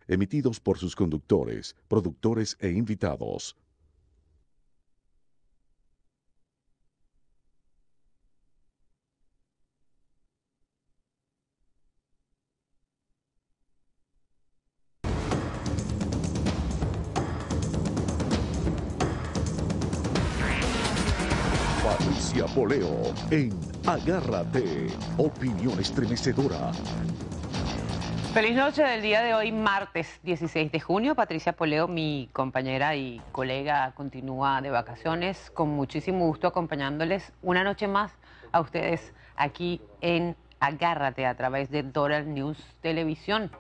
emitidos por sus conductores, productores e invitados. Patricia Poleo en Agárrate, opinión estremecedora. Feliz noche del día de hoy, martes 16 de junio. Patricia Poleo, mi compañera y colega, continúa de vacaciones. Con muchísimo gusto acompañándoles una noche más a ustedes aquí en Agárrate a través de Doral News Televisión.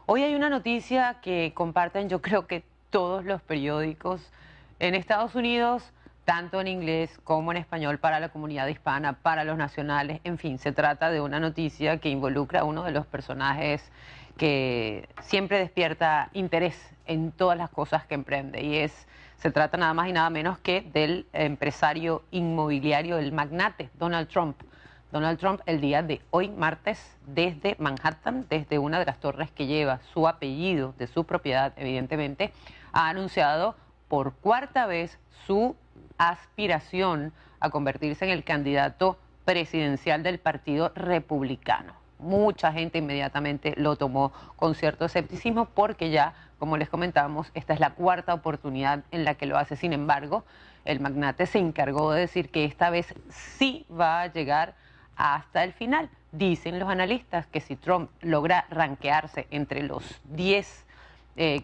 Hoy hay una noticia que comparten, yo creo que todos los periódicos en Estados Unidos, tanto en inglés como en español, para la comunidad hispana, para los nacionales. En fin, se trata de una noticia que involucra a uno de los personajes que siempre despierta interés en todas las cosas que emprende, y se trata nada más y nada menos que del empresario inmobiliario, el magnate Donald Trump. Donald Trump, el día de hoy, martes, desde Manhattan, desde una de las torres que lleva su apellido, de su propiedad, evidentemente, ha anunciado por cuarta vez su aspiración a convertirse en el candidato presidencial del Partido Republicano. Mucha gente inmediatamente lo tomó con cierto escepticismo porque ya, como les comentábamos, esta es la cuarta oportunidad en la que lo hace. Sin embargo, el magnate se encargó de decir que esta vez sí va a llegar hasta el final. Dicen los analistas que si Trump logra ranquearse entre los 10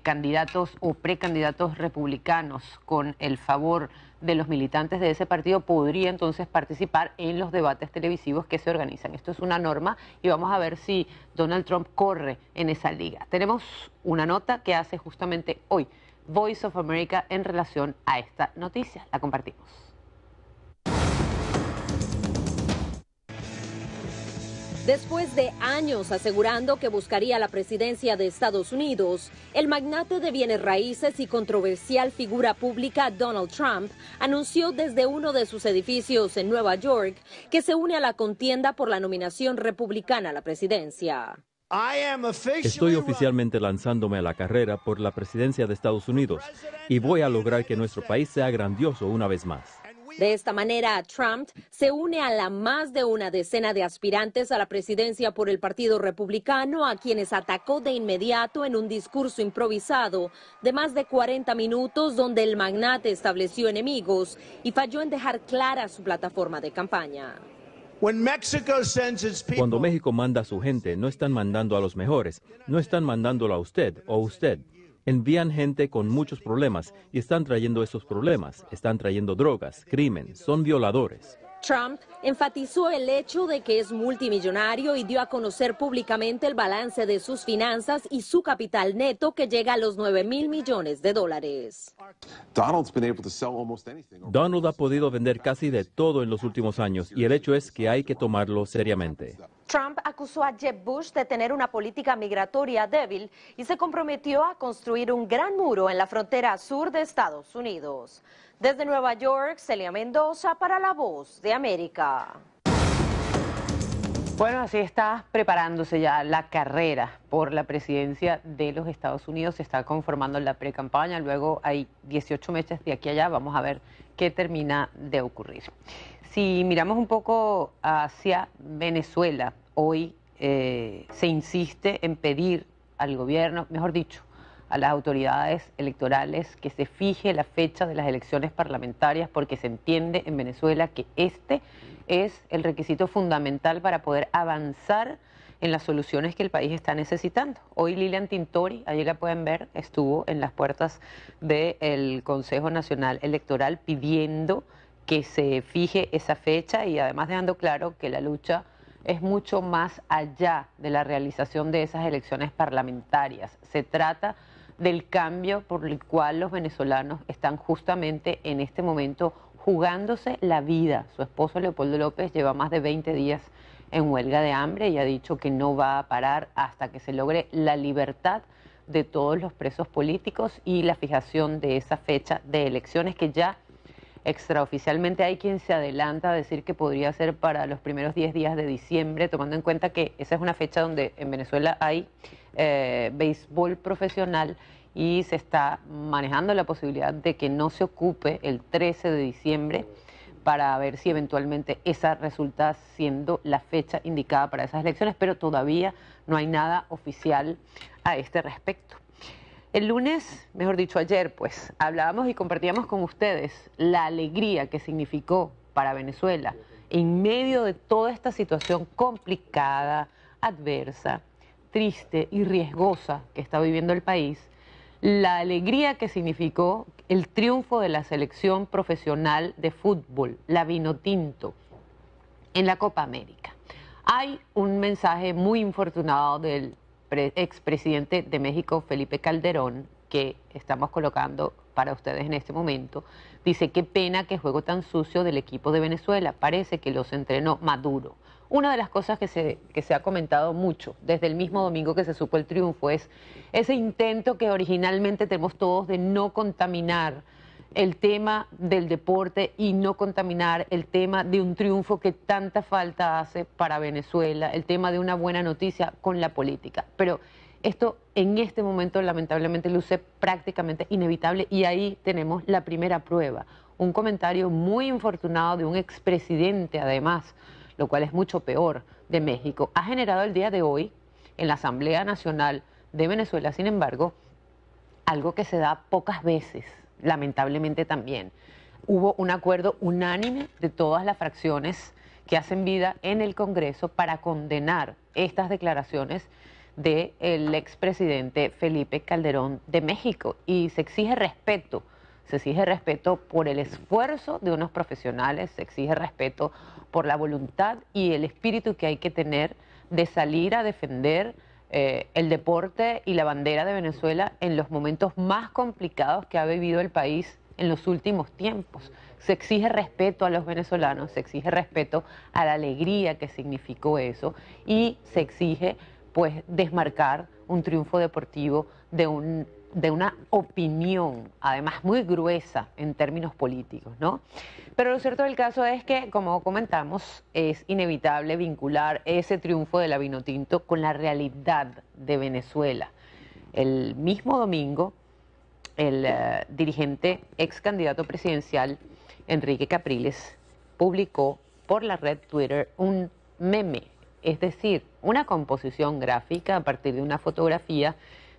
candidatos o precandidatos republicanos con el favor de los militantes de ese partido, podría entonces participar en los debates televisivos que se organizan. Esto es una norma y vamos a ver si Donald Trump corre en esa liga. Tenemos una nota que hace justamente hoy Voice of America en relación a esta noticia. La compartimos. Después de años asegurando que buscaría la presidencia de Estados Unidos, el magnate de bienes raíces y controversial figura pública Donald Trump anunció desde uno de sus edificios en Nueva York que se une a la contienda por la nominación republicana a la presidencia. Estoy oficialmente lanzándome a la carrera por la presidencia de Estados Unidos y voy a lograr que nuestro país sea grandioso una vez más. De esta manera, Trump se une a la más de una decena de aspirantes a la presidencia por el Partido Republicano, a quienes atacó de inmediato en un discurso improvisado de más de 40 minutos, donde el magnate estableció enemigos y falló en dejar clara su plataforma de campaña. Cuando México manda a su gente, no están mandando a los mejores, no están mandándolo a usted o usted. Envían gente con muchos problemas y están trayendo esos problemas, están trayendo drogas, crimen, son violadores. Trump enfatizó el hecho de que es multimillonario y dio a conocer públicamente el balance de sus finanzas y su capital neto, que llega a los $9,000 millones. Donald ha podido vender casi de todo en los últimos años y el hecho es que hay que tomarlo seriamente. Trump acusó a Jeb Bush de tener una política migratoria débil y se comprometió a construir un gran muro en la frontera sur de Estados Unidos. Desde Nueva York, Celia Mendoza para La Voz de América. Bueno, así está preparándose ya la carrera por la presidencia de los Estados Unidos. Se está conformando la precampaña, luego hay 18 meses de aquí a allá. Vamos a ver qué termina de ocurrir. Si miramos un poco hacia Venezuela, hoy se insiste en pedir al gobierno, mejor dicho, a las autoridades electorales, que se fije la fecha de las elecciones parlamentarias, porque se entiende en Venezuela que este es el requisito fundamental para poder avanzar en las soluciones que el país está necesitando. Hoy Lilian Tintori, allí la pueden ver, estuvo en las puertas del Consejo Nacional Electoral pidiendo que se fije esa fecha y además dejando claro que la lucha es mucho más allá de la realización de esas elecciones parlamentarias. Se trata del cambio por el cual los venezolanos están justamente en este momento jugándose la vida. Su esposo Leopoldo López lleva más de 20 días en huelga de hambre y ha dicho que no va a parar hasta que se logre la libertad de todos los presos políticos y la fijación de esa fecha de elecciones que ya Extraoficialmente hay quien se adelanta a decir que podría ser para los primeros 10 días de diciembre, tomando en cuenta que esa es una fecha donde en Venezuela hay béisbol profesional y se está manejando la posibilidad de que no se ocupe el 13 de diciembre para ver si eventualmente esa resulta siendo la fecha indicada para esas elecciones, pero todavía no hay nada oficial a este respecto. El lunes, mejor dicho ayer, pues hablábamos y compartíamos con ustedes la alegría que significó para Venezuela en medio de toda esta situación complicada, adversa, triste y riesgosa que está viviendo el país, la alegría que significó el triunfo de la selección profesional de fútbol, la Vinotinto, en la Copa América. Hay un mensaje muy infortunado del expresidente de México, Felipe Calderón, que estamos colocando para ustedes en este momento. Dice, qué pena que juego tan sucio del equipo de Venezuela, parece que los entrenó Maduro. Una de las cosas que se ha comentado mucho desde el mismo domingo que se supo el triunfo es ese intento que originalmente tenemos todos de no contaminar el tema del deporte y no contaminar el tema de un triunfo que tanta falta hace para Venezuela, el tema de una buena noticia con la política. Pero esto en este momento lamentablemente luce prácticamente inevitable y ahí tenemos la primera prueba. Un comentario muy infortunado de un expresidente además, lo cual es mucho peor, de México, ha generado el día de hoy en la Asamblea Nacional de Venezuela, sin embargo, algo que se da pocas veces, lamentablemente también. Hubo un acuerdo unánime de todas las fracciones que hacen vida en el Congreso para condenar estas declaraciones del expresidente Felipe Calderón de México y se exige respeto por el esfuerzo de unos profesionales, se exige respeto por la voluntad y el espíritu que hay que tener de salir a defender el deporte y la bandera de Venezuela en los momentos más complicados que ha vivido el país en los últimos tiempos. Se exige respeto a los venezolanos, se exige respeto a la alegría que significó eso y se exige pues desmarcar un triunfo deportivo de una opinión, además muy gruesa en términos políticos, ¿no? Pero lo cierto del caso es que, como comentamos, es inevitable vincular ese triunfo de la Vinotinto con la realidad de Venezuela. El mismo domingo, el dirigente ex candidato presidencial, Enrique Capriles, publicó por la red Twitter un meme, es decir, una composición gráfica a partir de una fotografía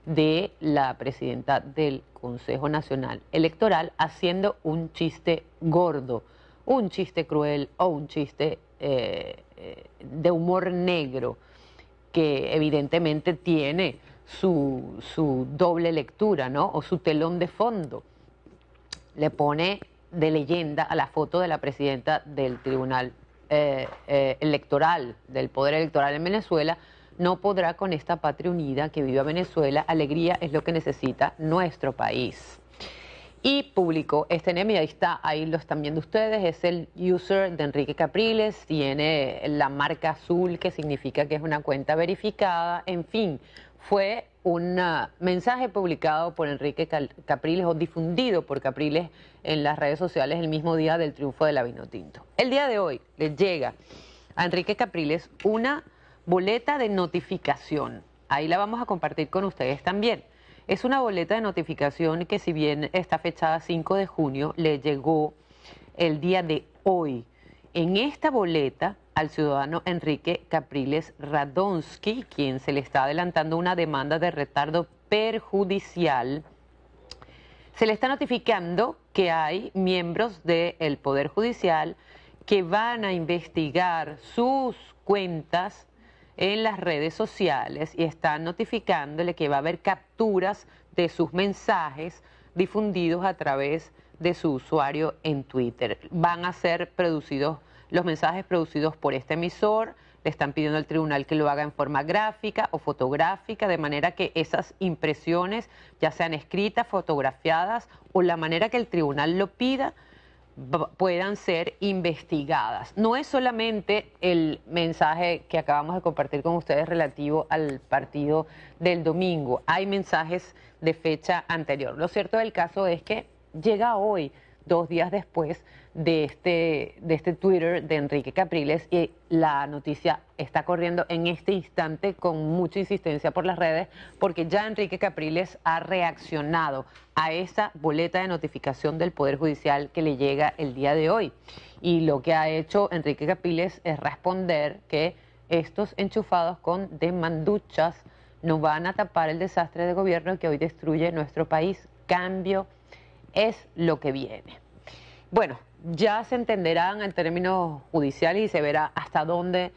de la presidenta del Consejo Nacional Electoral haciendo un chiste gordo, un chiste cruel o un chiste de humor negro que evidentemente tiene su doble lectura, ¿no? O su telón de fondo. Le pone de leyenda a la foto de la presidenta del Tribunal Electoral, del Poder Electoral en Venezuela. No podrá con esta patria unida que viva Venezuela, alegría es lo que necesita nuestro país. Y publicó este meme, ahí lo están viendo ustedes, es el user de Enrique Capriles, tiene la marca azul que significa que es una cuenta verificada, en fin, fue un mensaje publicado por Enrique Capriles o difundido por Capriles en las redes sociales el mismo día del triunfo de la Vinotinto. El día de hoy le llega a Enrique Capriles una boleta de notificación. Ahí la vamos a compartir con ustedes también. Es una boleta de notificación que, si bien está fechada 5 de junio, le llegó el día de hoy. En esta boleta, al ciudadano Enrique Capriles Radonsky, quien se le está adelantando una demanda de retardo perjudicial, se le está notificando que hay miembros del Poder Judicial que van a investigar sus cuentas en las redes sociales y están notificándole que va a haber capturas de sus mensajes difundidos a través de su usuario en Twitter. Van a ser producidos los mensajes producidos por este emisor, le están pidiendo al tribunal que lo haga en forma gráfica o fotográfica, de manera que esas impresiones, ya sean escritas, fotografiadas o la manera que el tribunal lo pida, puedan ser investigadas. No es solamente el mensaje que acabamos de compartir con ustedes relativo al partido del domingo, hay mensajes de fecha anterior. Lo cierto del caso es que llega hoy, 2 días después de este Twitter de Enrique Capriles, y la noticia está corriendo en este instante con mucha insistencia por las redes, porque ya Enrique Capriles ha reaccionado a esa boleta de notificación del Poder Judicial que le llega el día de hoy. Y lo que ha hecho Enrique Capriles es responder que estos enchufados con demanduchas no van a tapar el desastre de gobierno que hoy destruye nuestro país. Cambio es lo que viene. Bueno, ya se entenderán en términos judiciales y se verá hasta dónde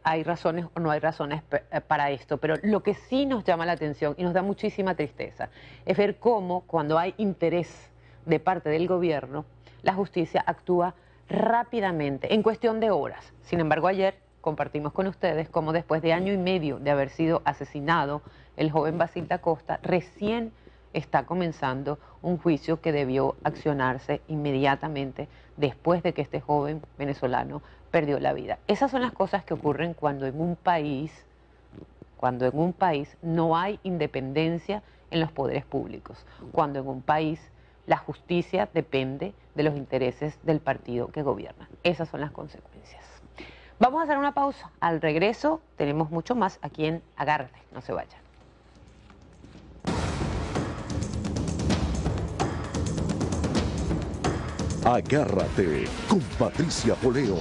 hay razones o no hay razones para esto. Pero lo que sí nos llama la atención y nos da muchísima tristeza es ver cómo cuando hay interés de parte del gobierno, la justicia actúa rápidamente, en cuestión de horas. Sin embargo, ayer compartimos con ustedes cómo después de año y medio de haber sido asesinado el joven Basil da Costa, recién está comenzando un juicio que debió accionarse inmediatamente después de que este joven venezolano perdió la vida. Esas son las cosas que ocurren cuando en un país no hay independencia en los poderes públicos, cuando en un país la justicia depende de los intereses del partido que gobierna. Esas son las consecuencias. Vamos a hacer una pausa. Al regreso tenemos mucho más aquí en Agárrate, no se vayan. Agárrate con Patricia Poleo.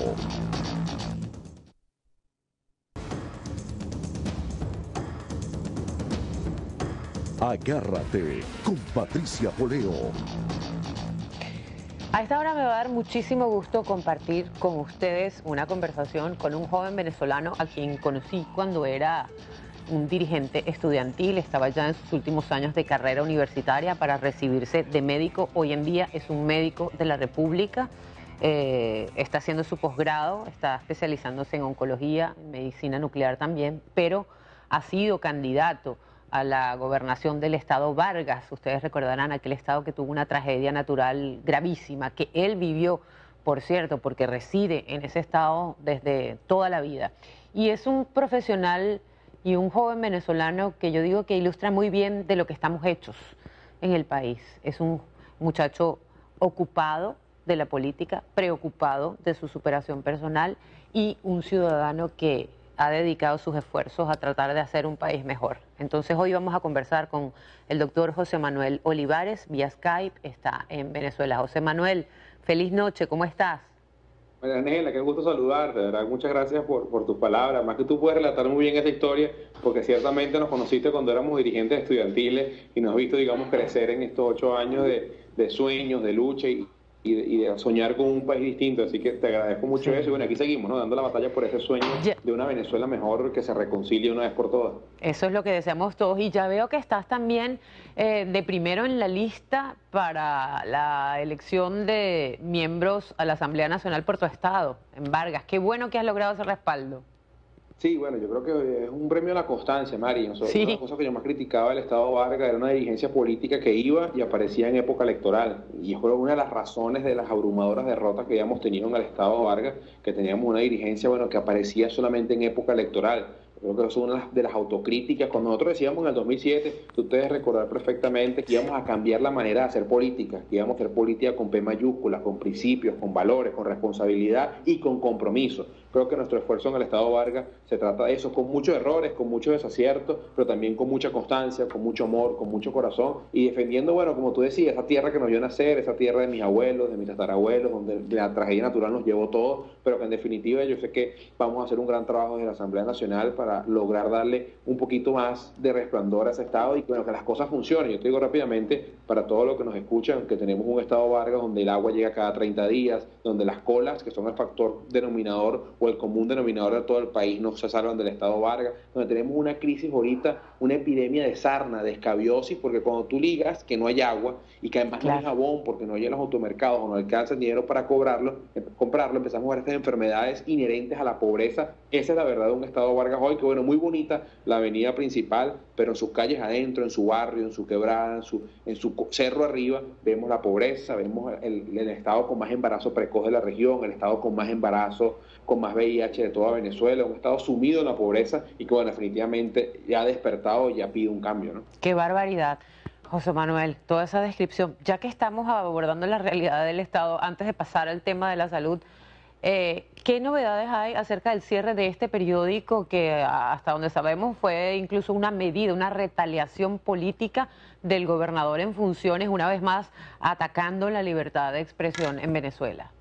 Agárrate con Patricia Poleo. A esta hora me va a dar muchísimo gusto compartir con ustedes una conversación con un joven venezolano a quien conocí cuando era un dirigente estudiantil, estaba ya en sus últimos años de carrera universitaria para recibirse de médico. Hoy en día es un médico de la República, está haciendo su posgrado, está especializándose en oncología, en medicina nuclear también, pero ha sido candidato a la gobernación del estado Vargas. Ustedes recordarán aquel estado que tuvo una tragedia natural gravísima, que él vivió, por cierto, porque reside en ese estado desde toda la vida. Y es un profesional y un joven venezolano que yo digo que ilustra muy bien de lo que estamos hechos en el país. Es un muchacho ocupado de la política, preocupado de su superación personal y un ciudadano que ha dedicado sus esfuerzos a tratar de hacer un país mejor. Entonces hoy vamos a conversar con el doctor José Manuel Olivares, vía Skype, está en Venezuela. José Manuel, feliz noche, ¿cómo estás? María Ángela, qué gusto saludarte, de verdad, muchas gracias por tus palabras, más que tú puedes relatar muy bien esta historia, porque ciertamente nos conociste cuando éramos dirigentes estudiantiles y nos has visto, digamos, crecer en estos 8 años de sueños, de lucha y de soñar con un país distinto, así que te agradezco mucho eso, y bueno, aquí seguimos, ¿no? Dando la batalla por ese sueño de una Venezuela mejor, que se reconcilie una vez por todas. Eso es lo que deseamos todos, y ya veo que estás también de primero en la lista para la elección de miembros a la Asamblea Nacional por tu estado, en Vargas. Qué bueno que has logrado ese respaldo. Sí, bueno, yo creo que es un premio a la constancia, Mari. Una de las cosas que yo más criticaba del Estado Vargas era una dirigencia política que iba y aparecía en época electoral. Y fue una de las razones de las abrumadoras derrotas que habíamos tenido en el Estado Vargas, que teníamos una dirigencia, bueno, que aparecía solamente en época electoral. Creo que eso es una de las autocríticas. Cuando nosotros decíamos en el 2007, ustedes recordar perfectamente que íbamos a cambiar la manera de hacer política, que íbamos a hacer política con P mayúscula, con principios, con valores, con responsabilidad y con compromiso. Creo que nuestro esfuerzo en el Estado Vargas se trata de eso, con muchos errores, con muchos desaciertos, pero también con mucha constancia, con mucho amor, con mucho corazón y defendiendo, bueno, como tú decías, esa tierra que nos vio nacer, esa tierra de mis abuelos, de mis tatarabuelos, donde la tragedia natural nos llevó todo, pero que en definitiva yo sé que vamos a hacer un gran trabajo en la Asamblea Nacional para lograr darle un poquito más de resplandor a ese Estado y bueno, que las cosas funcionen. Yo te digo rápidamente, para todos los que nos escuchan, que tenemos un Estado Vargas donde el agua llega cada 30 días, donde las colas, que son el factor denominador o el común denominador de todo el país, no se salvan del Estado Vargas, donde tenemos una crisis ahorita, una epidemia de sarna, de escabiosis, porque cuando tú ligas que no hay agua y que además no hay jabón porque no hay en los automercados o no alcanza el dinero para comprarlo, empezamos a ver estas enfermedades inherentes a la pobreza. Esa es la verdad de un Estado Vargas hoy, que bueno, muy bonita la avenida principal, pero en sus calles adentro, en su barrio, en su quebrada, en su cerro arriba, vemos la pobreza, vemos el estado con más embarazo precoz de la región, el estado con más embarazo, con más VIH de toda Venezuela, un estado sumido en la pobreza y que bueno, definitivamente ya ha despertado y ya pide un cambio, ¿no? Qué barbaridad. José Manuel, toda esa descripción, ya que estamos abordando la realidad del Estado, antes de pasar al tema de la salud, ¿qué novedades hay acerca del cierre de este periódico que hasta donde sabemos fue incluso una medida, una retaliación política del gobernador en funciones, una vez más atacando la libertad de expresión en Venezuela?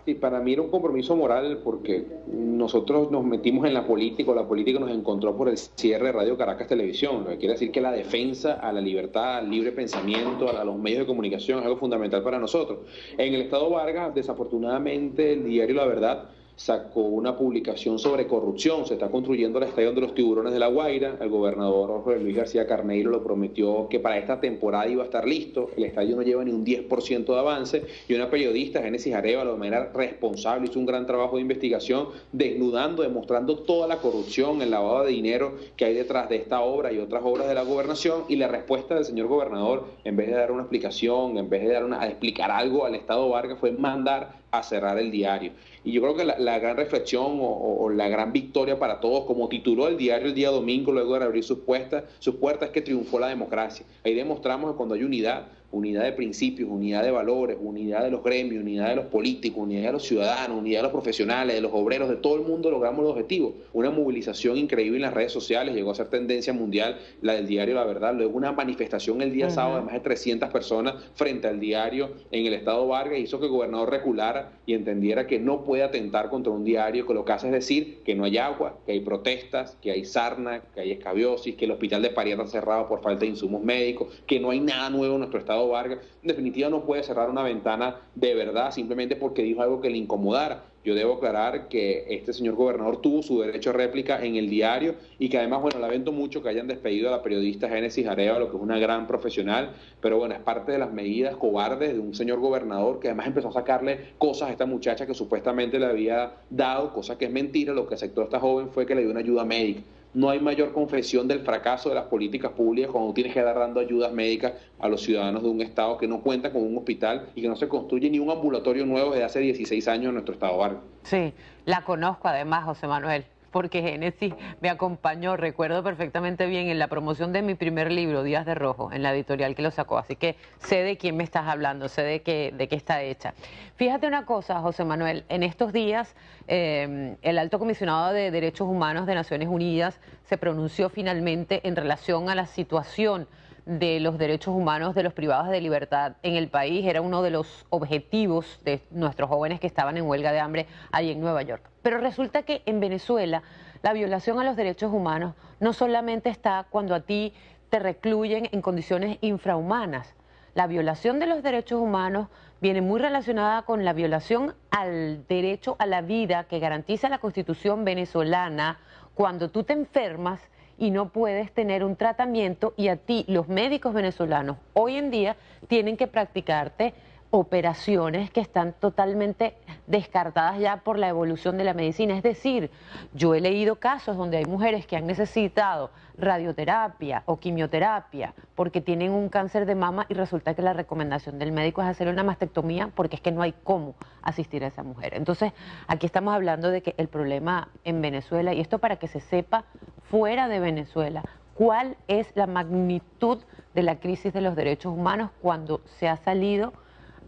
Sí, para mí era un compromiso moral porque nosotros nos metimos en la política nos encontró por el cierre de Radio Caracas Televisión, lo que quiere decir que la defensa a la libertad, al libre pensamiento, a los medios de comunicación es algo fundamental para nosotros. En el Estado Vargas, desafortunadamente, el diario La Verdad sacó una publicación sobre corrupción. Se está construyendo el estadio de los Tiburones de La Guaira. El gobernador Jorge Luis García Carneiro lo prometió que para esta temporada iba a estar listo. El estadio no lleva ni un 10% de avance. Y una periodista, Génesis Arevalo, de manera responsable, hizo un gran trabajo de investigación, desnudando, demostrando toda la corrupción, el lavado de dinero que hay detrás de esta obra y otras obras de la gobernación. Y la respuesta del señor gobernador, en vez de dar una explicación, en vez de explicar algo al Estado Vargas, fue mandar a cerrar el diario. Y yo creo que la gran reflexión o la gran victoria para todos, como tituló el diario el día domingo, luego de abrir sus puertas, es que triunfó la democracia. Ahí demostramos que cuando hay unidad de principios, unidad de valores, unidad de los gremios, unidad de los políticos, unidad de los ciudadanos, unidad de los profesionales, de los obreros, de todo el mundo, logramos los objetivos. Una movilización increíble en las redes sociales, llegó a ser tendencia mundial, la del diario La Verdad, luego una manifestación el día sábado de más de 300 personas frente al diario en el Estado Vargas, hizo que el gobernador reculara y entendiera que no puede atentar contra un diario, que lo que hace es decir que no hay agua, que hay protestas, que hay sarna, que hay escabiosis, que el hospital de Parieta está cerrado por falta de insumos médicos, que no hay nada nuevo en nuestro Estado Vargas. En definitiva, no puede cerrar una ventana de verdad simplemente porque dijo algo que le incomodara. Yo debo aclarar que este señor gobernador tuvo su derecho a réplica en el diario y que además, bueno, lamento mucho que hayan despedido a la periodista Génesis Arevalo, que es una gran profesional, pero bueno, es parte de las medidas cobardes de un señor gobernador que además empezó a sacarle cosas a esta muchacha que supuestamente le había dado, cosa que es mentira. Lo que aceptó esta joven fue que le dio una ayuda médica. No hay mayor confesión del fracaso de las políticas públicas cuando tienes que dar dando ayudas médicas a los ciudadanos de un estado que no cuenta con un hospital y que no se construye ni un ambulatorio nuevo desde hace 16 años en nuestro estado Vargas. Sí, la conozco además, José Manuel, porque Génesis me acompañó, recuerdo perfectamente bien, en la promoción de mi primer libro, Días de Rojo, en la editorial que lo sacó, así que sé de quién me estás hablando, sé de qué está hecha. Fíjate una cosa, José Manuel, en estos días el Alto Comisionado de Derechos Humanos de Naciones Unidas se pronunció finalmente en relación a la situación de los derechos humanos de los privados de libertad en el país. Era uno de los objetivos de nuestros jóvenes que estaban en huelga de hambre allí en Nueva York. Pero resulta que en Venezuela la violación a los derechos humanos no solamente está cuando a ti te recluyen en condiciones infrahumanas. La violación de los derechos humanos viene muy relacionada con la violación al derecho a la vida que garantiza la Constitución venezolana cuando tú te enfermas y no puedes tener un tratamiento, y a ti los médicos venezolanos hoy en día tienen que practicarte operaciones que están totalmente descartadas ya por la evolución de la medicina. Es decir, yo he leído casos donde hay mujeres que han necesitado radioterapia o quimioterapia porque tienen un cáncer de mama y resulta que la recomendación del médico es hacer una mastectomía porque es que no hay cómo asistir a esa mujer. Entonces, aquí estamos hablando de que el problema en Venezuela, y esto para que se sepa fuera de Venezuela, cuál es la magnitud de la crisis de los derechos humanos cuando se ha salido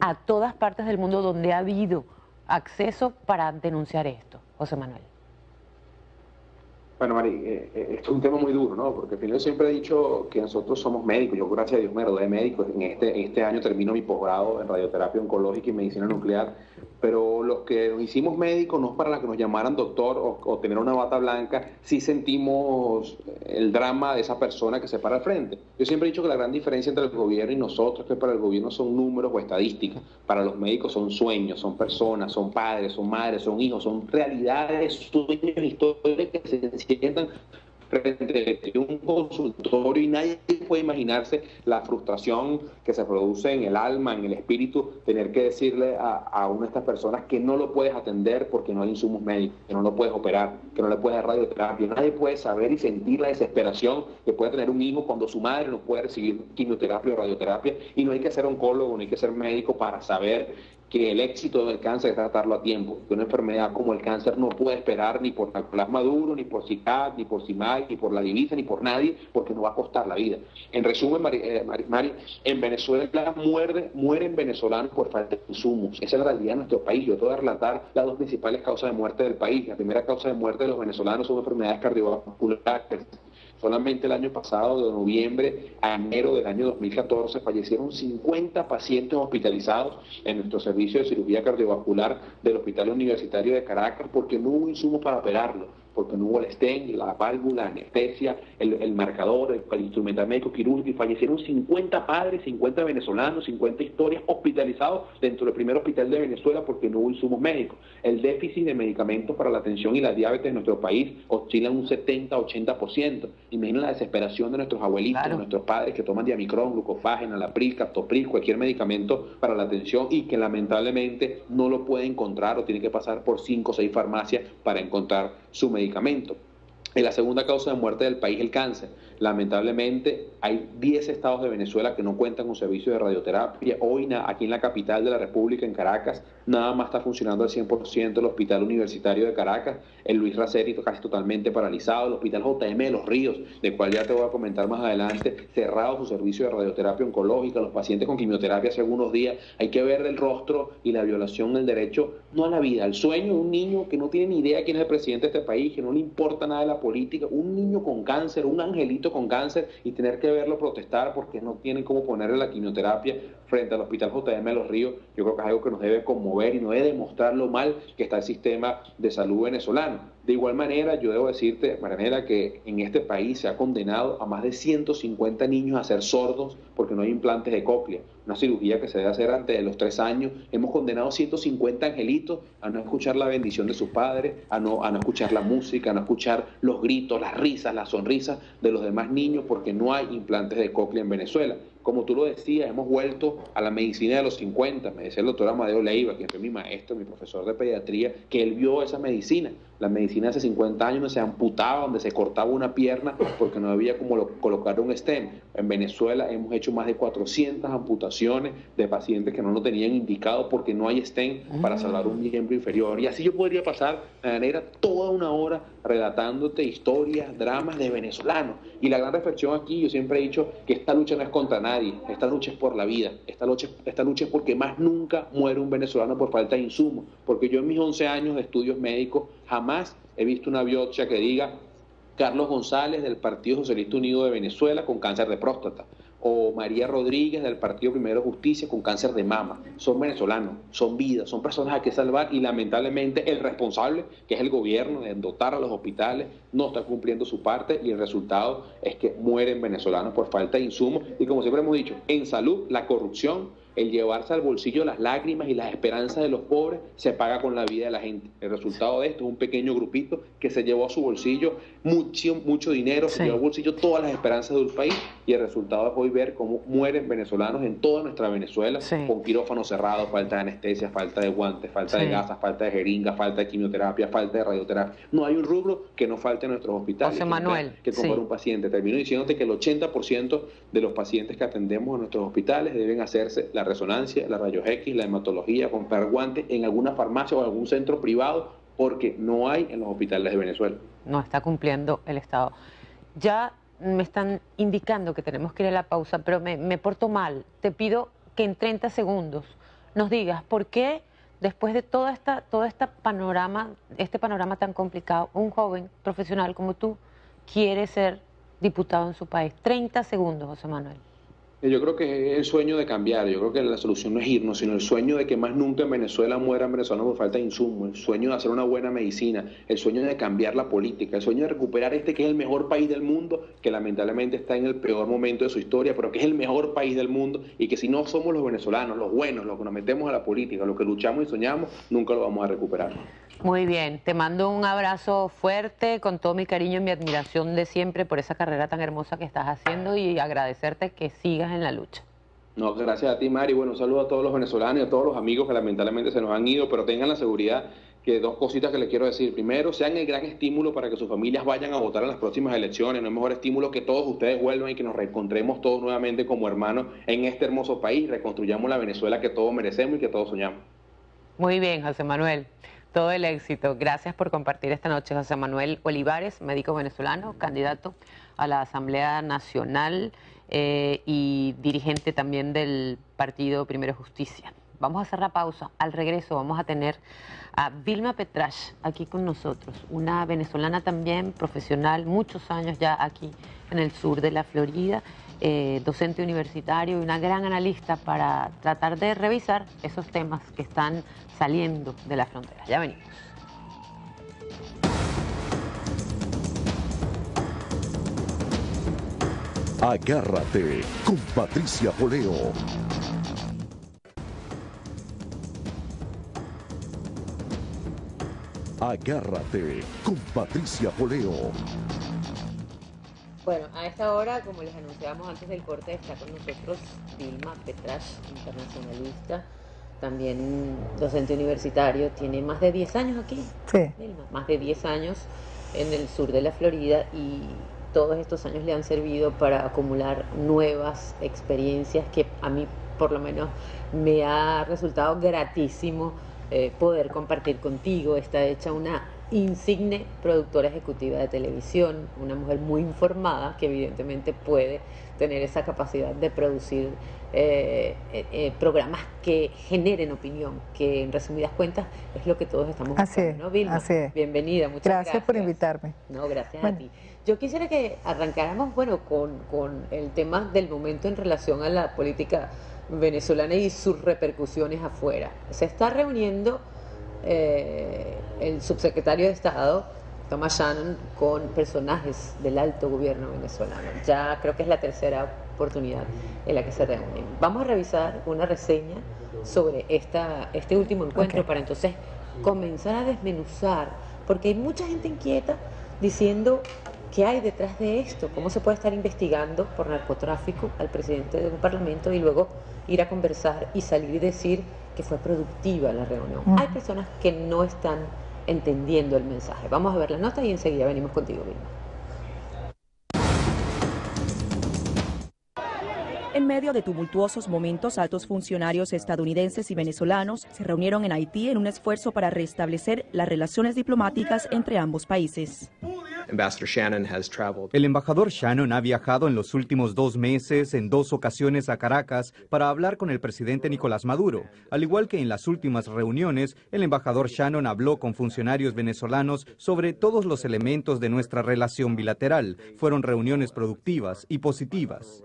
a todas partes del mundo donde ha habido acceso para denunciar esto. José Manuel. Bueno, Mari, esto es un tema muy duro, ¿no? Porque al final siempre he dicho que nosotros somos médicos. Yo, gracias a Dios, me gradué de médico. En este año termino mi posgrado en radioterapia oncológica y medicina nuclear. Pero los que nos hicimos médicos no es para que nos llamaran doctor o tener una bata blanca, sí sentimos el drama de esa persona que se para al frente. Yo siempre he dicho que la gran diferencia entre el gobierno y nosotros es que para el gobierno son números o estadísticas. Para los médicos son sueños, son personas, son padres, son madres, son hijos, son realidades, sueños, historias que se sientan frente a un consultorio y nadie puede imaginarse la frustración que se produce en el alma, en el espíritu, tener que decirle a una de estas personas que no lo puedes atender porque no hay insumos médicos, que no lo puedes operar, que no le puedes dar radioterapia. Nadie puede saber y sentir la desesperación que puede tener un hijo cuando su madre no puede recibir quimioterapia o radioterapia, y no hay que ser oncólogo, no hay que ser médico para saber que el éxito del cáncer es tratarlo a tiempo, que una enfermedad como el cáncer no puede esperar ni por Nicolás Maduro, ni por CICAD, ni por CIMAC, ni por la divisa, ni por nadie, porque nos va a costar la vida. En resumen, Mari, en Venezuela mueren venezolanos por falta de insumos. Esa es la realidad de nuestro país. Yo te voy a relatar las dos principales causas de muerte del país. La primera causa de muerte de los venezolanos son enfermedades cardiovasculares. Solamente el año pasado, de noviembre a enero del año 2014, fallecieron 50 pacientes hospitalizados en nuestro servicio de cirugía cardiovascular del Hospital Universitario de Caracas porque no hubo insumos para operarlo, porque no hubo el stent, la válvula, la anestesia, el marcador, el instrumental médico quirúrgico, y fallecieron 50 padres, 50 venezolanos, 50 historias hospitalizados dentro del primer hospital de Venezuela porque no hubo insumos médicos. El déficit de medicamentos para la atención y la diabetes en nuestro país oscila en un 70-80%. Imaginen la desesperación de nuestros abuelitos, de nuestros padres que toman Diamicron, Glucophage, Alapril, Captopril, cualquier medicamento para la atención y que lamentablemente no lo puede encontrar o tiene que pasar por 5 o 6 farmacias para encontrar su medicamento. Y la segunda causa de muerte del país, el cáncer. Lamentablemente hay 10 estados de Venezuela que no cuentan con servicio de radioterapia. Hoy aquí en la capital de la República, en Caracas, nada más está funcionando al 100% el Hospital Universitario de Caracas, el Luis Raceri casi totalmente paralizado, el Hospital JM de Los Ríos, del cual ya te voy a comentar más adelante, cerrado su servicio de radioterapia oncológica, los pacientes con quimioterapia hace algunos días. Hay que ver el rostro y la violación del derecho, no a la vida, al sueño de un niño que no tiene ni idea quién es el presidente de este país, que no le importa nada de la política, un niño con cáncer, un angelito con cáncer, y tener que verlo protestar porque no tienen cómo ponerle la quimioterapia frente al Hospital JM de Los Ríos. Yo creo que es algo que nos debe conmover y nos debe demostrar lo mal que está el sistema de salud venezolano. De igual manera, yo debo decirte, Marianela, que en este país se ha condenado a más de 150 niños a ser sordos porque no hay implantes de cóclea, una cirugía que se debe hacer antes de los 3 años. Hemos condenado 150 angelitos a no escuchar la bendición de sus padres, a no escuchar la música, a no escuchar los gritos, las risas, las sonrisas de los demás niños porque no hay implantes de cóclea en Venezuela. Como tú lo decías, hemos vuelto a la medicina de los 50, me decía el doctor Amadeo Leiva, quien fue mi maestro, mi profesor de pediatría, que él vio esa medicina, la medicina de hace 50 años donde se amputaba, donde se cortaba una pierna porque no había como colocar un stent. En Venezuela hemos hecho más de 400 amputaciones de pacientes que no lo tenían indicado porque no hay stent para salvar un miembro inferior. Y así yo podría pasar, de manera, toda una hora relatándote historias, dramas de venezolanos. Y la gran reflexión aquí, yo siempre he dicho que esta lucha no es contra nadie, esta lucha es por la vida, esta lucha es porque más nunca muere un venezolano por falta de insumos, porque yo en mis 11 años de estudios médicos jamás he visto una biopsia que diga Carlos González del Partido Socialista Unido de Venezuela con cáncer de próstata, o María Rodríguez del Partido Primero Justicia con cáncer de mama. Son venezolanos, son vidas, son personas a que salvar, y lamentablemente el responsable, que es el gobierno, de dotar a los hospitales, no está cumpliendo su parte, y el resultado es que mueren venezolanos por falta de insumos. Y como siempre hemos dicho, en salud, la corrupción, el llevarse al bolsillo las lágrimas y las esperanzas de los pobres, se paga con la vida de la gente. El resultado de esto es un pequeño grupito que se llevó a su bolsillo mucho dinero, se llevó al bolsillo todas las esperanzas del país, y el resultado es hoy ver cómo mueren venezolanos en toda nuestra Venezuela, con quirófanos cerrados, falta de anestesia, falta de guantes, falta de gasas, falta de jeringas, falta de quimioterapia, falta de radioterapia. No hay un rubro que no falte en nuestros hospitales. José Manuel, que comprar un paciente. Termino diciéndote que el 80% de los pacientes que atendemos en nuestros hospitales deben hacerse la resonancia, la rayos X, la hematología, comprar guantes en alguna farmacia o algún centro privado, porque no hay en los hospitales de Venezuela. No está cumpliendo el Estado. Ya me están indicando que tenemos que ir a la pausa, pero me porto mal. Te pido que en 30 segundos nos digas por qué, después de todo este panorama tan complicado, un joven profesional como tú quiere ser diputado en su país. 30 segundos, José Manuel. Yo creo que es el sueño de cambiar. Yo creo que la solución no es irnos, sino el sueño de que más nunca en Venezuela mueran venezolanos por falta de insumos, el sueño de hacer una buena medicina, el sueño de cambiar la política, el sueño de recuperar que es el mejor país del mundo, que lamentablemente está en el peor momento de su historia, pero que es el mejor país del mundo, y que si no somos los venezolanos, los buenos, los que nos metemos a la política, los que luchamos y soñamos, nunca lo vamos a recuperar. Muy bien, te mando un abrazo fuerte, con todo mi cariño y mi admiración de siempre por esa carrera tan hermosa que estás haciendo, y agradecerte que sigas en la lucha. No, gracias a ti, Mari. Bueno, un saludo a todos los venezolanos y a todos los amigos que lamentablemente se nos han ido, pero tengan la seguridad que 2 cositas que les quiero decir. Primero, sean el gran estímulo para que sus familias vayan a votar en las próximas elecciones. No hay mejor estímulo que todos ustedes vuelvan y que nos reencontremos todos nuevamente como hermanos en este hermoso país. Reconstruyamos la Venezuela que todos merecemos y que todos soñamos. Muy bien, José Manuel. Todo el éxito. Gracias por compartir esta noche. José Manuel Olivares, médico venezolano, candidato a la Asamblea Nacional y dirigente también del partido Primero Justicia. Vamos a hacer la pausa. Al regreso vamos a tener a Vilma Petrasch aquí con nosotros, una venezolana también, profesional, muchos años ya aquí en el sur de la Florida, docente universitario y una gran analista para tratar de revisar esos temas que están saliendo de la frontera. Ya venimos. Agárrate con Patricia Poleo. Agárrate con Patricia Poleo. Bueno, a esta hora, como les anunciamos antes del corte, está con nosotros Vilma Petrasch, internacionalista, también docente universitario, tiene más de 10 años aquí. Sí. Vilma, más de 10 años en el sur de la Florida y todos estos años le han servido para acumular nuevas experiencias que a mí por lo menos me ha resultado gratísimo poder compartir contigo. Está hecha una insigne productora ejecutiva de televisión, una mujer muy informada que evidentemente puede tener esa capacidad de producir programas que generen opinión, que en resumidas cuentas es lo que todos estamos buscando, ¿no, Vilma? Así es. Bienvenida, muchas gracias. Gracias por invitarme. No, gracias a ti. Yo quisiera que arrancáramos, bueno, con el tema del momento en relación a la política venezolana y sus repercusiones afuera. Se está reuniendo el subsecretario de Estado, Thomas Shannon, con personajes del alto gobierno venezolano. Ya creo que es la tercera oportunidad en la que se reúnen. Vamos a revisar una reseña sobre este último encuentro para entonces comenzar a desmenuzar, porque hay mucha gente inquieta diciendo qué hay detrás de esto, cómo se puede estar investigando por narcotráfico al presidente de un parlamento y luego ir a conversar y salir y decir que fue productiva la reunión. Hay personas que no están entendiendo el mensaje. Vamos a ver la nota y enseguida venimos contigo, Vilma. En medio de tumultuosos momentos, altos funcionarios estadounidenses y venezolanos se reunieron en Haití en un esfuerzo para restablecer las relaciones diplomáticas entre ambos países. El embajador Shannon ha viajado en los últimos 2 meses en 2 ocasiones a Caracas para hablar con el presidente Nicolás Maduro. Al igual que en las últimas reuniones, el embajador Shannon habló con funcionarios venezolanos sobre todos los elementos de nuestra relación bilateral. Fueron reuniones productivas y positivas.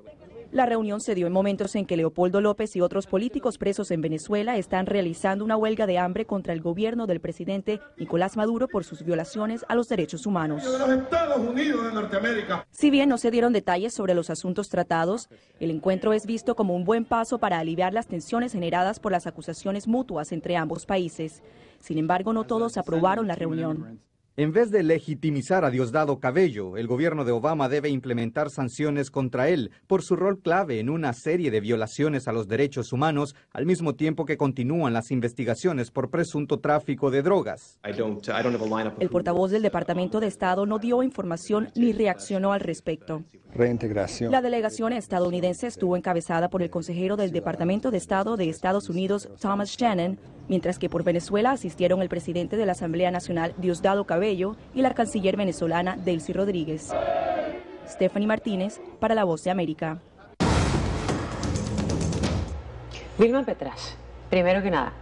La reunión se dio en momentos en que Leopoldo López y otros políticos presos en Venezuela están realizando una huelga de hambre contra el gobierno del presidente Nicolás Maduro por sus violaciones a los derechos humanos. De los Estados Unidos de Norteamérica. Si bien no se dieron detalles sobre los asuntos tratados, el encuentro es visto como un buen paso para aliviar las tensiones generadas por las acusaciones mutuas entre ambos países. Sin embargo, no todos aprobaron la reunión. En vez de legitimizar a Diosdado Cabello, el gobierno de Obama debe implementar sanciones contra él por su rol clave en una serie de violaciones a los derechos humanos, al mismo tiempo que continúan las investigaciones por presunto tráfico de drogas. El portavoz del Departamento de Estado no dio información ni reaccionó al respecto. Reintegración. La delegación estadounidense estuvo encabezada por el consejero del Departamento de Estado de Estados Unidos, Thomas Shannon, mientras que por Venezuela asistieron el presidente de la Asamblea Nacional, Diosdado Cabello, y la canciller venezolana, Delcy Rodríguez. Stephanie Martínez, para La Voz de América. Vilma Petrasch, primero que nada,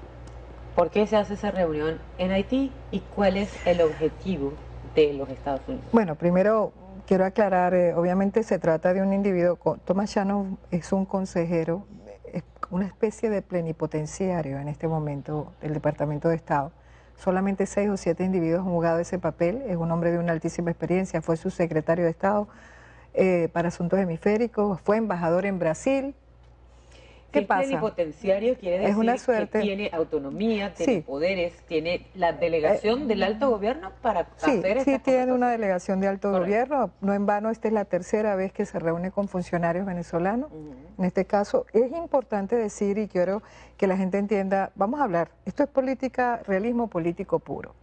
¿por qué se hace esa reunión en Haití y cuál es el objetivo de los Estados Unidos? Bueno, primero quiero aclarar, obviamente se trata de un individuo, Thomas Shannon es un consejero, es una especie de plenipotenciario en este momento del Departamento de Estado. Solamente 6 o 7 individuos han jugado ese papel, es un hombre de una altísima experiencia, fue subsecretario de Estado para Asuntos Hemisféricos, fue embajador en Brasil. ¿Qué pasa? Plenipotenciario quiere decir es una suerte, que tiene autonomía, tiene poderes, tiene la delegación del alto gobierno para hacer Sí, tiene una delegación de alto gobierno. No en vano, esta es la tercera vez que se reúne con funcionarios venezolanos. En este caso, es importante decir, y quiero que la gente entienda, vamos a hablar, esto es política, realismo político puro.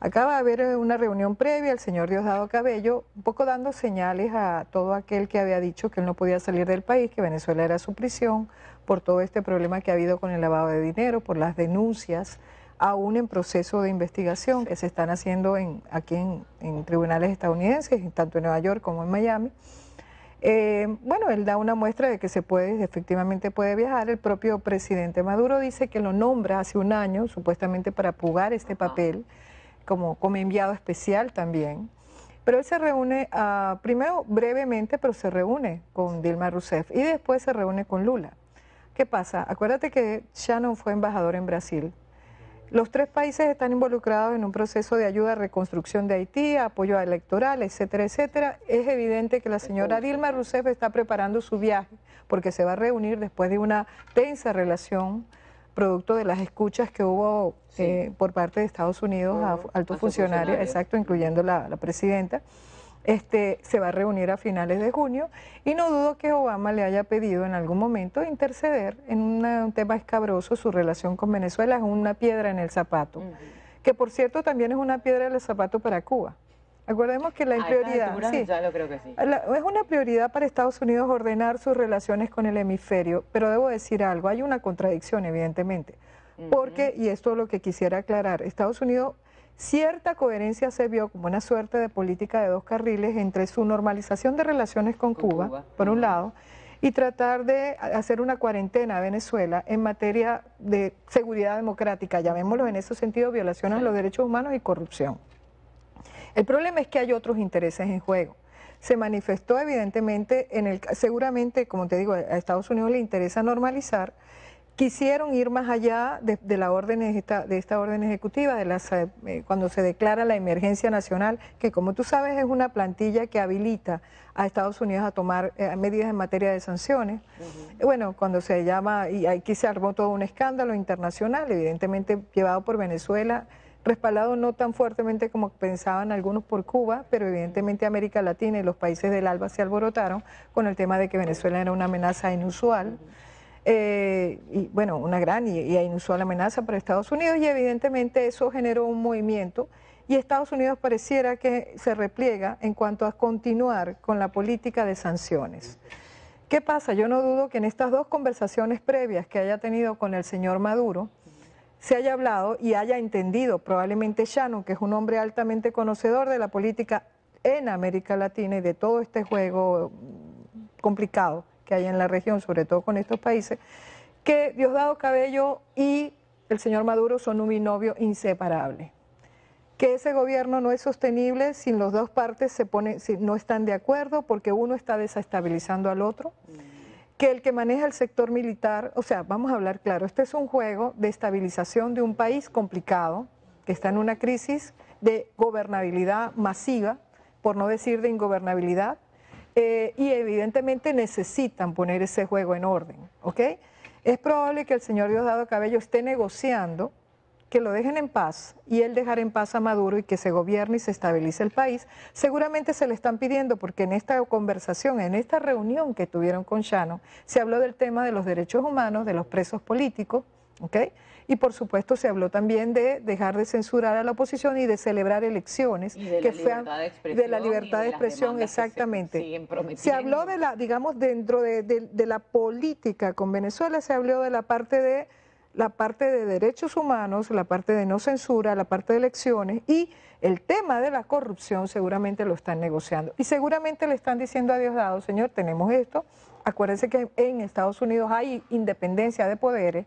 Acaba de haber una reunión previa, el señor Diosdado Cabello, un poco dando señales a todo aquel que había dicho que él no podía salir del país, que Venezuela era su prisión, por todo este problema que ha habido con el lavado de dinero, por las denuncias aún en proceso de investigación que se están haciendo aquí en tribunales estadounidenses, tanto en Nueva York como en Miami. Bueno, él da una muestra de que efectivamente puede viajar. El propio presidente Maduro dice que lo nombra hace un año, supuestamente para jugar este papel, como enviado especial también. Pero él se reúne, primero brevemente, pero se reúne con Dilma Rousseff y después se reúne con Lula. ¿Qué pasa? Acuérdate que Shannon fue embajador en Brasil. Los tres países están involucrados en un proceso de ayuda a reconstrucción de Haití, apoyo electoral, etcétera, etcétera. Es evidente que la señora Dilma Rousseff está preparando su viaje porque se va a reunir después de una tensa relación producto de las escuchas que hubo por parte de Estados Unidos a altos funcionarios, exacto, incluyendo la presidenta. Se va a reunir a finales de junio y no dudo que Obama le haya pedido en algún momento interceder en un tema escabroso. Su relación con Venezuela es una piedra en el zapato, que por cierto también es una piedra en el zapato para Cuba. Acordemos que la prioridad, ya lo creo que sí. Es una prioridad para Estados Unidos ordenar sus relaciones con el hemisferio, pero debo decir algo, hay una contradicción evidentemente, porque, y esto es lo que quisiera aclarar, Estados Unidos cierta coherencia se vio como una suerte de política de dos carriles entre su normalización de relaciones con Cuba, por un lado, y tratar de hacer una cuarentena a Venezuela en materia de seguridad democrática, llamémoslo en ese sentido, violaciones a los derechos humanos y corrupción. El problema es que hay otros intereses en juego. Se manifestó evidentemente, seguramente, como te digo, a Estados Unidos le interesa normalizar. Quisieron ir más allá de esta orden ejecutiva, cuando se declara la emergencia nacional, que como tú sabes es una plantilla que habilita a Estados Unidos a tomar medidas en materia de sanciones. Bueno, cuando se llama, y aquí se armó todo un escándalo internacional, evidentemente llevado por Venezuela, respaldado no tan fuertemente como pensaban algunos por Cuba, pero evidentemente América Latina y los países del ALBA se alborotaron con el tema de que Venezuela era una amenaza inusual. Y bueno, una gran y inusual amenaza para Estados Unidos, y evidentemente eso generó un movimiento y Estados Unidos pareciera que se repliega en cuanto a continuar con la política de sanciones. ¿Qué pasa? Yo no dudo que en estas dos conversaciones previas que haya tenido con el señor Maduro se haya hablado y haya entendido probablemente Shannon, que es un hombre altamente conocedor de la política en América Latina y de todo este juego complicado que hay en la región, sobre todo con estos países, que Diosdado Cabello y el señor Maduro son un binomio inseparable, que ese gobierno no es sostenible si las dos partes si no están de acuerdo, porque uno está desestabilizando al otro, que el que maneja el sector militar, o sea, vamos a hablar claro, este es un juego de estabilización de un país complicado, que está en una crisis de gobernabilidad masiva, por no decir de ingobernabilidad, y evidentemente necesitan poner ese juego en orden, ¿ok? Es probable que el señor Diosdado Cabello esté negociando que lo dejen en paz y él dejar en paz a Maduro y que se gobierne y se estabilice el país. Seguramente se le están pidiendo, porque en esta conversación, en esta reunión que tuvieron con Shannon, se habló del tema de los derechos humanos, de los presos políticos, ¿ok? Y por supuesto se habló también de dejar de censurar a la oposición y de celebrar elecciones y de la libertad de expresión, exactamente. Se habló de la, digamos, dentro de la política con Venezuela, se habló de la parte de derechos humanos, la parte de no censura, la parte de elecciones, y el tema de la corrupción seguramente lo están negociando. Y seguramente le están diciendo a Diosdado, señor, tenemos esto, acuérdense que en Estados Unidos hay independencia de poderes.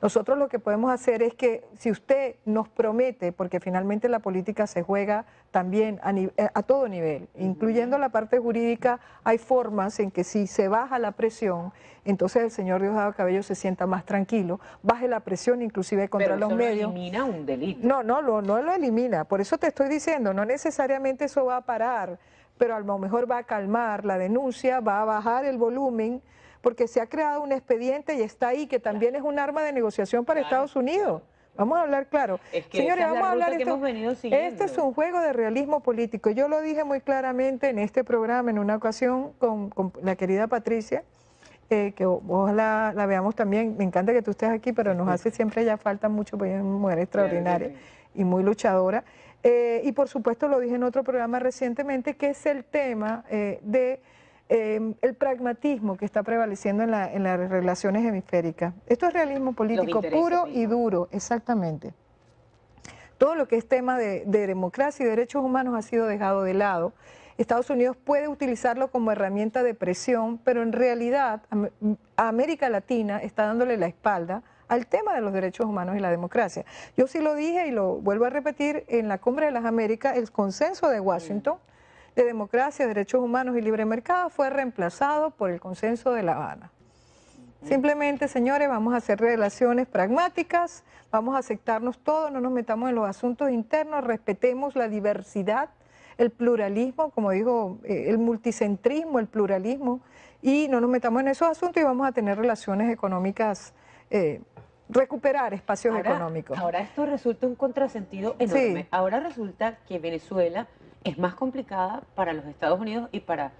Nosotros lo que podemos hacer es que si usted nos promete, porque finalmente la política se juega también a todo nivel, incluyendo la parte jurídica, hay formas en que si se baja la presión, entonces el señor Diosdado Cabello se sienta más tranquilo, baje la presión inclusive contra los medios. Pero eso no elimina un delito. No lo elimina, por eso te estoy diciendo, no necesariamente eso va a parar, pero a lo mejor va a calmar la denuncia, va a bajar el volumen, porque se ha creado un expediente y está ahí, que también es un arma de negociación para Estados Unidos. Vamos a hablar claro. Es que señores, vamos a hablar esto es un juego de realismo político. Yo lo dije muy claramente en este programa en una ocasión con la querida Patricia, que ojalá la veamos también. Me encanta que tú estés aquí, pero nos hace siempre ya falta mucho, porque es una mujer extraordinaria y muy luchadora. Y por supuesto lo dije en otro programa recientemente, que es el tema el pragmatismo que está prevaleciendo en las relaciones hemisféricas. Esto es realismo político puro y duro, exactamente. todo lo que es tema de democracia y derechos humanos ha sido dejado de lado. Estados Unidos puede utilizarlo como herramienta de presión, pero en realidad a América Latina está dándole la espalda al tema de los derechos humanos y la democracia. Yo sí lo dije y lo vuelvo a repetir, en la Cumbre de las Américas, el consenso de Washington de democracia, derechos humanos y libre mercado fue reemplazado por el consenso de La Habana. Simplemente, señores, vamos a hacer relaciones pragmáticas, vamos a aceptarnos todos, no nos metamos en los asuntos internos, respetemos la diversidad, el pluralismo, como digo, el multicentrismo, el pluralismo, y no nos metamos en esos asuntos y vamos a tener relaciones económicas, recuperar espacios económicos. Ahora esto resulta un contrasentido enorme. Sí. Ahora resulta que Venezuela es más complicada para los Estados Unidos y para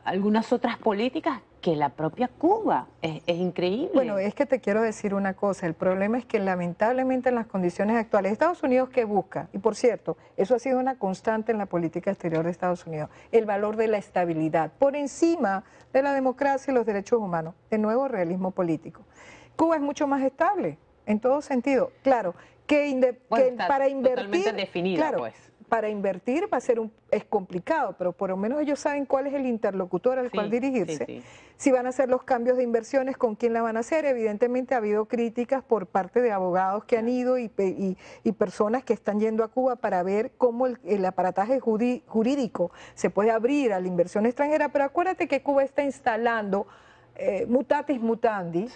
algunas otras políticas que la propia Cuba. Es increíble. Bueno, es que te quiero decir una cosa, el problema es que lamentablemente en las condiciones actuales, Estados Unidos, ¿qué busca? Y por cierto, eso ha sido una constante en la política exterior de Estados Unidos, el valor de la estabilidad, por encima de la democracia y los derechos humanos, de nuevo realismo político. Cuba es mucho más estable, en todo sentido. Claro, para invertir, totalmente definida, claro, pues. Para invertir es complicado, pero por lo menos ellos saben cuál es el interlocutor al cual dirigirse. Si van a hacer los cambios de inversiones, con quién la van a hacer. Evidentemente ha habido críticas por parte de abogados que han ido y personas que están yendo a Cuba para ver cómo el aparataje jurídico se puede abrir a la inversión extranjera, pero acuérdate que Cuba está instalando mutatis mutandis.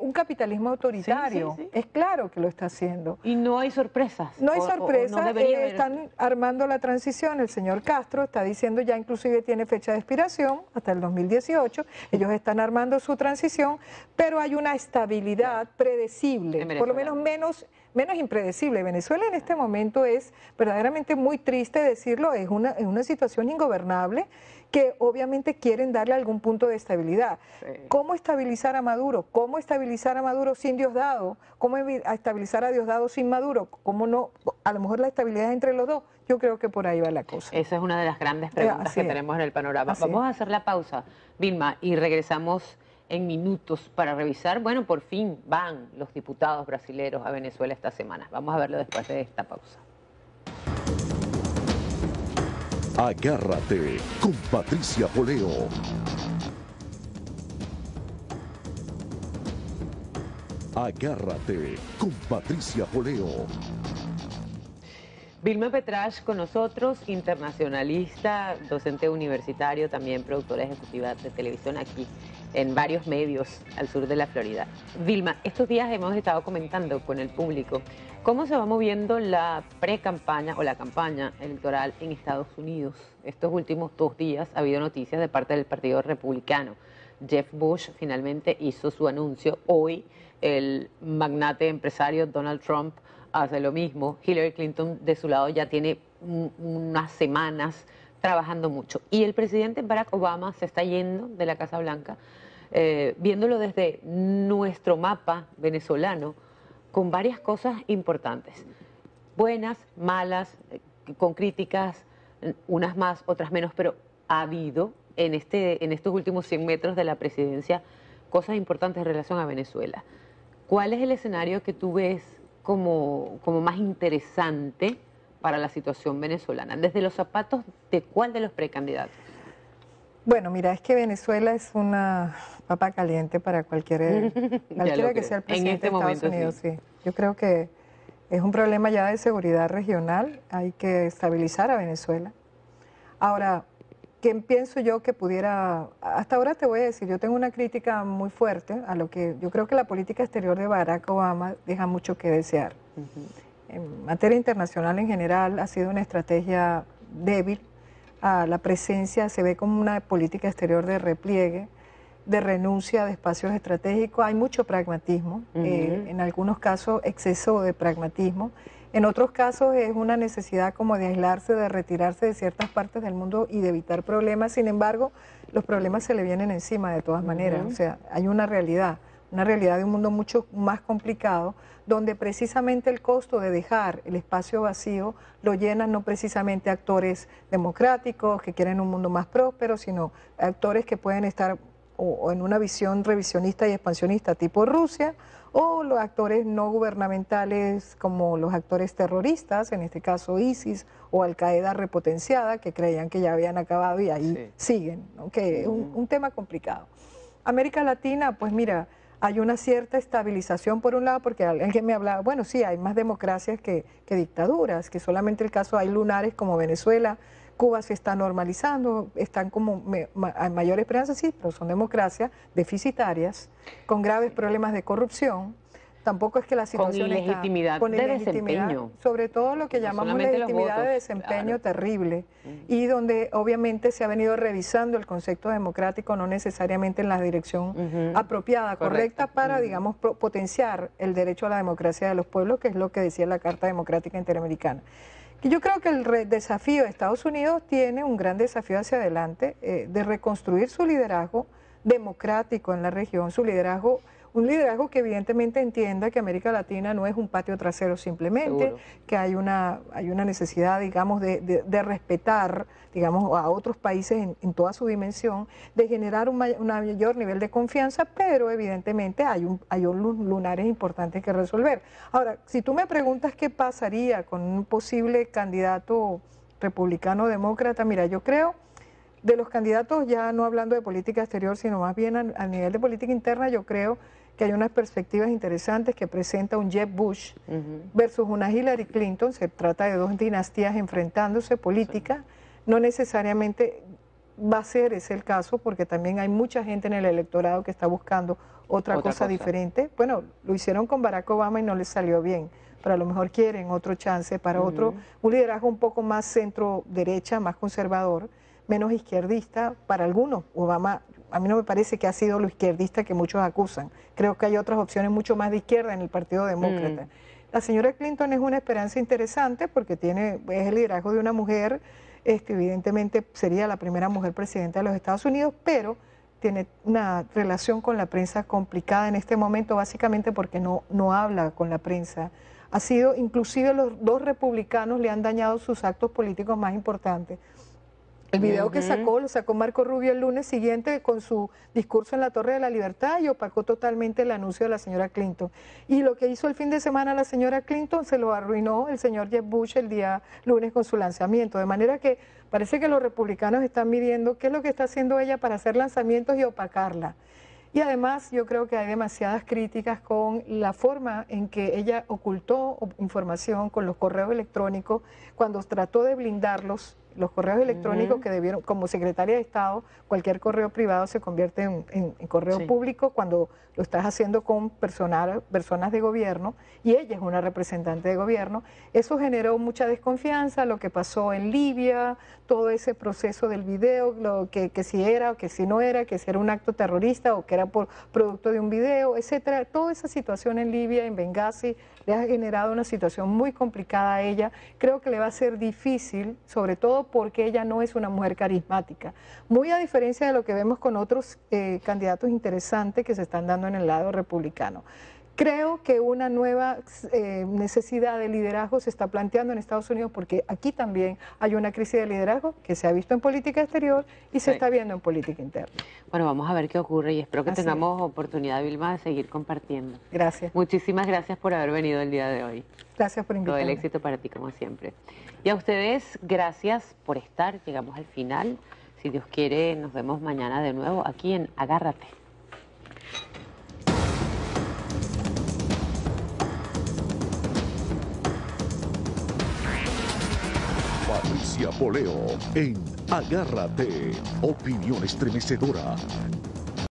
Un capitalismo autoritario, es claro que lo está haciendo. Y no hay sorpresas. No hay sorpresas, no están armando la transición, el señor Castro está diciendo ya inclusive tiene fecha de expiración hasta el 2018, ellos están armando su transición, pero hay una estabilidad predecible, por lo menos menos impredecible. Venezuela en este momento es verdaderamente muy triste decirlo, es una situación ingobernable que obviamente quieren darle algún punto de estabilidad. ¿Cómo estabilizar a Maduro? ¿Cómo estabilizar a Maduro sin Diosdado? ¿Cómo estabilizar a Diosdado sin Maduro? ¿Cómo no? A lo mejor la estabilidad es entre los dos. Yo creo que por ahí va la cosa. Esa es una de las grandes preguntas que tenemos en el panorama. Vamos a hacer la pausa, Vilma, y regresamos en minutos para revisar. Bueno, por fin van los diputados brasileños a Venezuela esta semana. Vamos a verlo después de esta pausa. Agárrate con Patricia Poleo. Agárrate con Patricia Poleo. Vilma Petrach con nosotros, internacionalista, docente universitario, también productora ejecutiva de televisión aquí en varios medios al sur de la Florida. Vilma, estos días hemos estado comentando con el público cómo se va moviendo la pre-campaña o la campaña electoral en Estados Unidos. Estos últimos 2 días ha habido noticias de parte del Partido Republicano. Jeff Bush finalmente hizo su anuncio. Hoy el magnate empresario Donald Trump hace lo mismo. Hillary Clinton de su lado ya tiene unas semanas trabajando mucho. Y el presidente Barack Obama se está yendo de la Casa Blanca, viéndolo desde nuestro mapa venezolano, con varias cosas importantes. Buenas, malas, con críticas, unas más, otras menos, pero ha habido en estos últimos 100 metros de la presidencia cosas importantes en relación a Venezuela. ¿Cuál es el escenario que tú ves como más interesante para la situación venezolana? Desde los zapatos de ¿cuál de los precandidatos? Bueno, mira, es que Venezuela es una papa caliente para cualquiera que sea el presidente de Estados Unidos. Sí. Yo creo que es un problema ya de seguridad regional, hay que estabilizar a Venezuela. Ahora, ¿quién pienso yo que pudiera? Hasta ahora te voy a decir, yo tengo una crítica muy fuerte a lo que yo creo que la política exterior de Barack Obama deja mucho que desear. En materia internacional en general ha sido una estrategia débil. La presencia se ve como una política exterior de repliegue, de renuncia de espacios estratégicos. Hay mucho pragmatismo, en algunos casos exceso de pragmatismo, en otros casos es una necesidad como de aislarse, de retirarse de ciertas partes del mundo y de evitar problemas. Sin embargo, los problemas se le vienen encima de todas maneras. O sea, hay una realidad de un mundo mucho más complicado, donde precisamente el costo de dejar el espacio vacío lo llenan no precisamente actores democráticos que quieren un mundo más próspero, sino actores que pueden estar o en una visión revisionista y expansionista tipo Rusia, o los actores no gubernamentales como los actores terroristas, en este caso ISIS o Al-Qaeda repotenciada, que creían que ya habían acabado y ahí siguen, ¿no? Que es un tema complicado. América Latina, pues mira, hay una cierta estabilización por un lado, porque alguien me hablaba, bueno, sí, hay más democracias que dictaduras, que solamente el caso hay lunares como Venezuela, Cuba se está normalizando, están como a mayor esperanza, sí, pero son democracias deficitarias, con graves problemas de corrupción. Tampoco es que la situación con ilegitimidad de desempeño. Sobre todo lo que llamamos legitimidad de desempeño terrible, y donde obviamente se ha venido revisando el concepto democrático, no necesariamente en la dirección apropiada, correcta, para, digamos, potenciar el derecho a la democracia de los pueblos, que es lo que decía la Carta Democrática Interamericana. Y yo creo que el desafío de Estados Unidos tiene un gran desafío hacia adelante de reconstruir su liderazgo democrático en la región, su liderazgo, un liderazgo que evidentemente entienda que América Latina no es un patio trasero simplemente, seguro, que hay una necesidad, digamos, de respetar, digamos, a otros países en toda su dimensión, de generar un mayor nivel de confianza, pero evidentemente hay lunares importantes que resolver. Ahora, si tú me preguntas qué pasaría con un posible candidato republicano demócrata, mira, yo creo, de los candidatos, ya no hablando de política exterior, sino más bien a nivel de política interna, yo creo que hay unas perspectivas interesantes que presenta un Jeb Bush versus una Hillary Clinton. Se trata de dos dinastías enfrentándose política. No necesariamente va a ser ese el caso, porque también hay mucha gente en el electorado que está buscando otra cosa diferente. Bueno, lo hicieron con Barack Obama y no les salió bien, pero a lo mejor quieren otro chance para un liderazgo un poco más centro-derecha, más conservador, menos izquierdista para algunos. Obama, a mí no me parece que ha sido lo izquierdista que muchos acusan. Creo que hay otras opciones mucho más de izquierda en el Partido Demócrata. La señora Clinton es una esperanza interesante porque es el liderazgo de una mujer, evidentemente sería la primera mujer presidenta de los Estados Unidos, pero tiene una relación con la prensa complicada en este momento, básicamente porque no habla con la prensa. Ha sido, inclusive los dos republicanos le han dañado sus actos políticos más importantes. El video que lo sacó Marco Rubio el lunes siguiente con su discurso en la Torre de la Libertad y opacó totalmente el anuncio de la señora Clinton. Y lo que hizo el fin de semana la señora Clinton se lo arruinó el señor Jeb Bush el día lunes con su lanzamiento. De manera que parece que los republicanos están midiendo qué es lo que está haciendo ella para hacer lanzamientos y opacarla. Y además yo creo que hay demasiadas críticas con la forma en que ella ocultó información con los correos electrónicos cuando trató de blindarlos. Los correos electrónicos que debieron, como secretaria de Estado, cualquier correo privado se convierte en correo público cuando lo estás haciendo con personas de gobierno, y ella es una representante de gobierno. Eso generó mucha desconfianza, lo que pasó en Libia, todo ese proceso del video, que si era o que si no era, que si era un acto terrorista o que era por producto de un video, etcétera. Toda esa situación en Libia, en Benghazi, le ha generado una situación muy complicada a ella. Creo que le va a ser difícil, sobre todo porque ella no es una mujer carismática. Muy a diferencia de lo que vemos con otros candidatos interesantes que se están dando en el lado republicano. Creo que una nueva necesidad de liderazgo se está planteando en Estados Unidos, porque aquí también hay una crisis de liderazgo que se ha visto en política exterior y se está viendo en política interna. Bueno, vamos a ver qué ocurre y espero que tengamos oportunidad, Vilma, de seguir compartiendo. Gracias. Muchísimas gracias por haber venido el día de hoy. Gracias por invitarme. Todo el éxito para ti, como siempre. Y a ustedes, gracias por estar. Llegamos al final. Si Dios quiere, nos vemos mañana de nuevo aquí en Agárrate. Patricia Poleo en Agárrate, opinión estremecedora.